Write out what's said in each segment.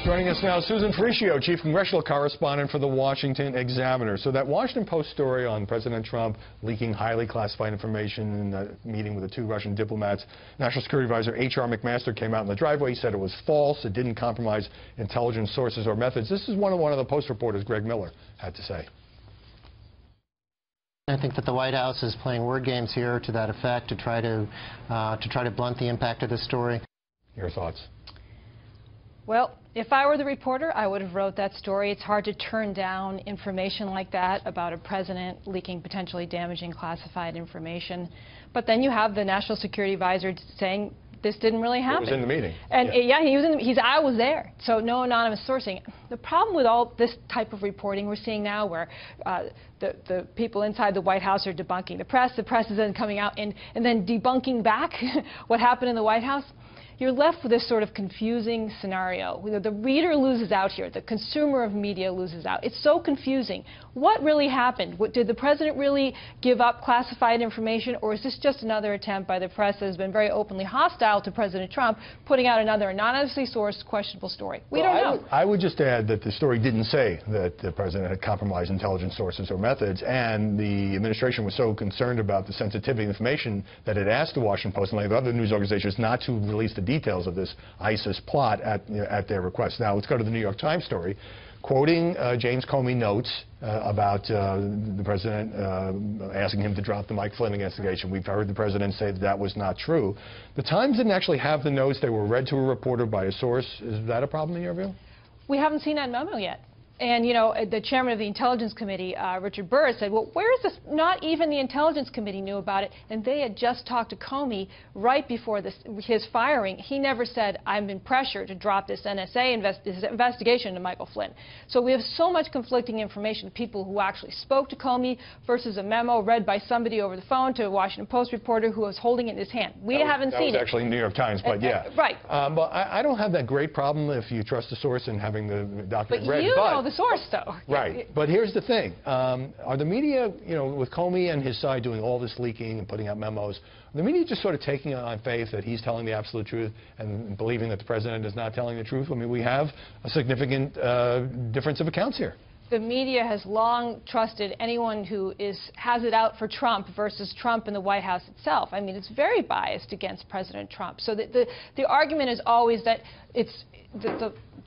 Joining us now, Susan Faricio, Chief Congressional Correspondent for the Washington Examiner. So that Washington Post story on President Trump leaking highly classified information in a meeting with the two Russian diplomats, National Security Advisor H.R. McMaster came out in the driveway. He said it was false. It didn't compromise intelligence sources or methods. This is one of the Post reporters, Greg Miller, had to say. I think that the White House is playing word games here to that effect to try to blunt the impact of this story. Your thoughts? Well, if I were the reporter, I would have wrote that story. It's hard to turn down information like that about a president leaking potentially damaging classified information. But then you have the National Security Advisor saying this didn't really happen. He was in the meeting. And yeah, he was in. I was there. So no anonymous sourcing. The problem with all this type of reporting we're seeing now, where the people inside the White House are debunking the press is then coming out and then debunking back what happened in the White House. You're left with this sort of confusing scenario. The reader loses out here. The consumer of media loses out. It's so confusing. What really happened? Did the president really give up classified information, or is this just another attempt by the press that has been very openly hostile to President Trump, putting out another anonymously sourced, questionable story? We don't know. I would just add that the story didn't say that the president had compromised intelligence sources or methods, and the administration was so concerned about the sensitivity of information that it asked the Washington Post and other news organizations not to release the details of this ISIS plot at their request. Now, let's go to the New York Times story. Quoting James Comey notes about the president asking him to drop the Mike Flynn investigation. We've heard the president say that that was not true. The Times didn't actually have the notes. They were read to a reporter by a source. Is that a problem in your view? We haven't seen that memo yet. And, you know, the chairman of the Intelligence Committee, Richard Burr, said, well, where is this? Not even the Intelligence Committee knew about it, and they had just talked to Comey right before his firing. He never said, I'm in pressure to drop this NSA investigation into Michael Flynn. So we have so much conflicting information, people who actually spoke to Comey versus a memo read by somebody over the phone to a Washington Post reporter who was holding it in his hand. We haven't seen it. That was actually New York Times, but yeah. Right. But I don't have that great problem if you trust the source and having the document read. But you know the source, though. Right. But here's the thing. Are the media, you know, with Comey and his side doing all this leaking and putting out memos, are the media just sort of taking it on faith that he's telling the absolute truth and believing that the president is not telling the truth? I mean, we have a significant difference of accounts here. The media has long trusted anyone who has it out for Trump versus Trump in the White House itself. I mean, it's very biased against President Trump. So the argument is always that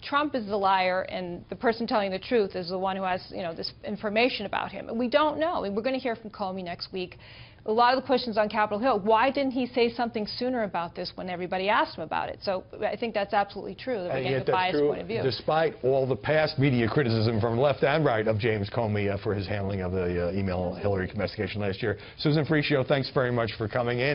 Trump is the liar and the person telling the truth is the one who has, you know, this information about him. And we don't know. I mean, we're going to hear from Comey next week. A lot of the questions on Capitol Hill, why didn't he say something sooner about this when everybody asked him about it? So I think that's absolutely true, that we're getting the biased point of view. Despite all the past media criticism from left and right of James Comey for his handling of the email Hillary investigation last year. Susan Faricio, thanks very much for coming in.